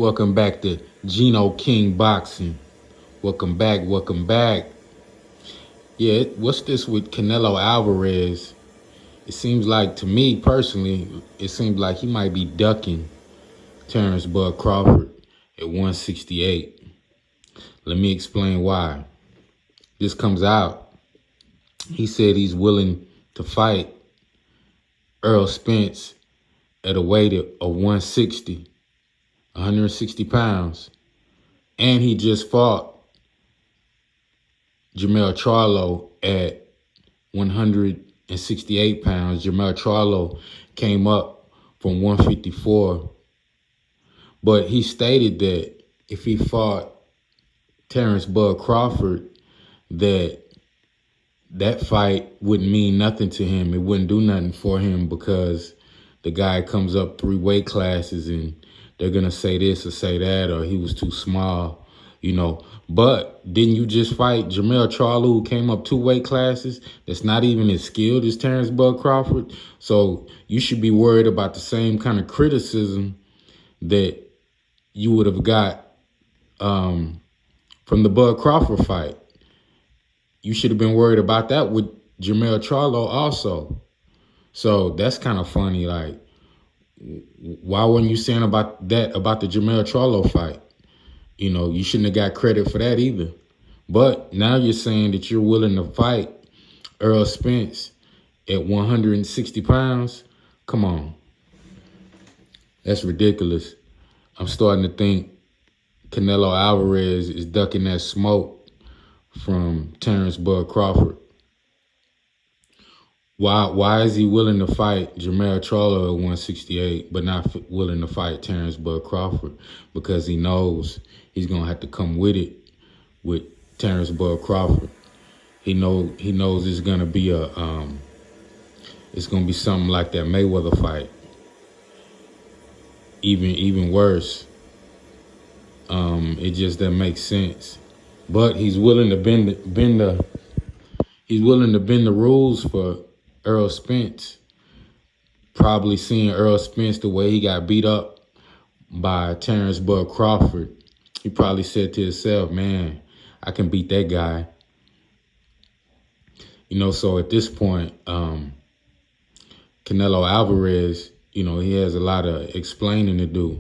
Welcome back to Geno King Boxing. Welcome back, welcome back. Yeah, what's this with Canelo Alvarez? It seems like, to me personally, it seems like he might be ducking Terrence Bud Crawford at 168. Let me explain why. This comes out. He said he's willing to fight Earl Spence at a weight of 160, 160 pounds. And he just fought Jermell Charlo at 168 pounds. Jermell Charlo came up from 154. But he stated that if he fought Terrence Bud Crawford, that fight wouldn't mean nothing to him. It wouldn't do nothing for him because the guy comes up 3 weight classes and they're going to say this or say that, or he was too small, But didn't you just fight Jermell Charlo, who came up 2 weight classes? That's not even as skilled as Terrence Bud Crawford. So you should be worried about the same kind of criticism that you would have got from the Bud Crawford fight. You should have been worried about that with Jermell Charlo also. So that's kind of funny. Like, why weren't you saying about that, about the Jermell Charlo fight? You shouldn't have got credit for that either. But now you're saying that you're willing to fight Earl Spence at 160 pounds? Come on. That's ridiculous. I'm starting to think Canelo Alvarez is ducking that smoke from Terrence Bud Crawford. Why is he willing to fight Jermell Charlo at 168 but not willing to fight Terrence Bud Crawford? Because he knows he's going to have to come with it with Terrence Bud Crawford. He knows it's going to be it's going to be something like that Mayweather fight. Even worse. It just doesn't make sense. But he's willing to bend the rules for Earl Spence. Probably seeing Earl Spence the way he got beat up by Terrence Bud Crawford, he probably said to himself, man, I can beat that guy. So at this point, Canelo Alvarez, he has a lot of explaining to do.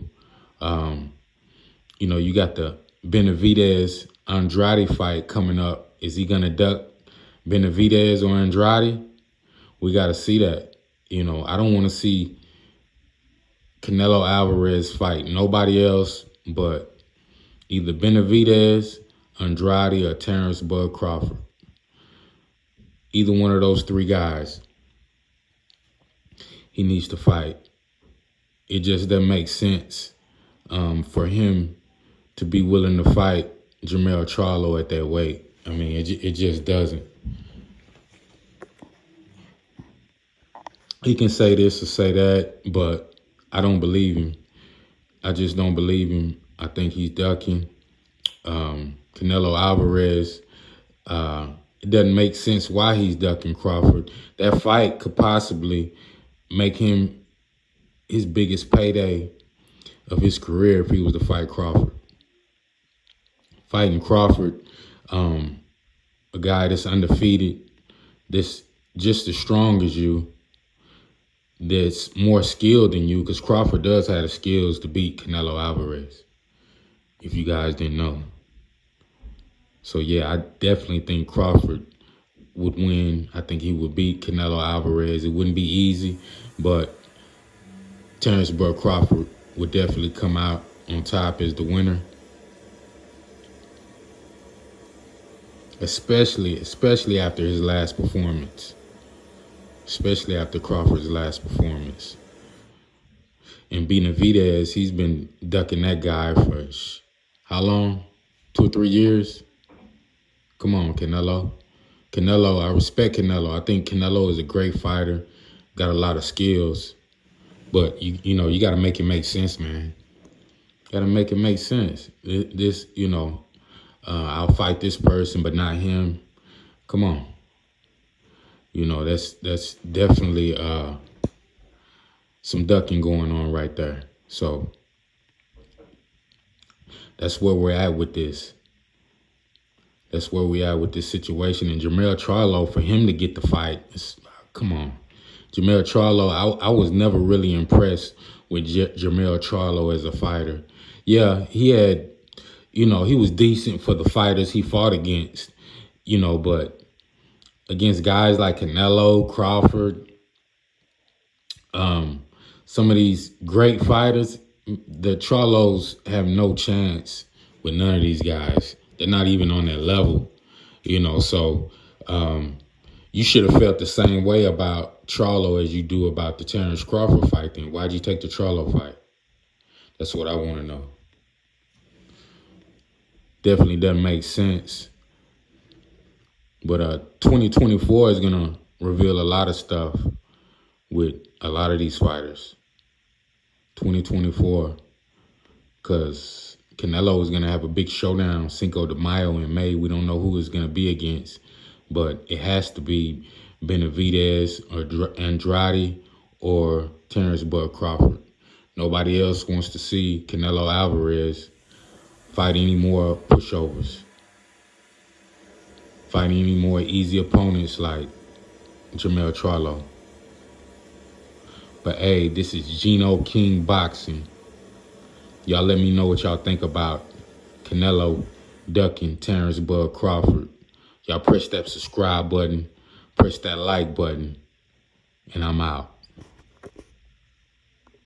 You got the Benavidez Andrade fight coming up. Is he going to duck Benavidez or Andrade? We got to see that. I don't want to see Canelo Alvarez fight nobody else but either Benavidez, Andrade, or Terrence Bud Crawford. Either one of those 3 guys he needs to fight. It just doesn't make sense for him to be willing to fight Jermell Charlo at that weight. I mean, it just doesn't. He can say this or say that, but I don't believe him. I just don't believe him. I think he's ducking. Canelo Alvarez, it doesn't make sense why he's ducking Crawford. That fight could possibly make him his biggest payday of his career if he was to fight Crawford. Fighting Crawford, a guy that's undefeated, that's just as strong as you, that's more skilled than you, because Crawford does have the skills to beat Canelo Alvarez, if you guys didn't know. So, yeah, I definitely think Crawford would win. I think he would beat Canelo Alvarez. It wouldn't be easy, but Terrence Bud Crawford would definitely come out on top as the winner. Especially after his last performance. Especially after Crawford's last performance. And Benavidez, he's been ducking that guy for how long? 2 or 3 years? Come on, Canelo. Canelo, I respect Canelo. I think Canelo is a great fighter, got a lot of skills. But, you got to make it make sense, man. Got to make it make sense. This, I'll fight this person, but not him. Come on. That's definitely some ducking going on right there. So That's where we're at with this. That's where we are with this situation. And Jermell Charlo, for him to get the fight, come on. Jermell Charlo, I was never really impressed with Jermell Charlo as a fighter. Yeah, he had, he was decent for the fighters he fought against, but against guys like Canelo, Crawford, some of these great fighters, the Charlos have no chance with none of these guys. They're not even on that level, so you should have felt the same way about Charlo as you do about the Terrence Crawford fight. Then why'd you take the Charlo fight? That's what I want to know. Definitely doesn't make sense. But 2024 is going to reveal a lot of stuff with a lot of these fighters. 2024, because Canelo is going to have a big showdown Cinco de Mayo in May. We don't know who it's going to be against, but it has to be Benavidez or Andrade or Terrence Bud Crawford. Nobody else wants to see Canelo Alvarez fight any more pushovers, fight any more easy opponents like Jermell Charlo. But hey, this is Gino King Boxing. Y'all let me know what y'all think about Canelo ducking Terrence Bud Crawford. Y'all press that subscribe button, press that like button, and I'm out.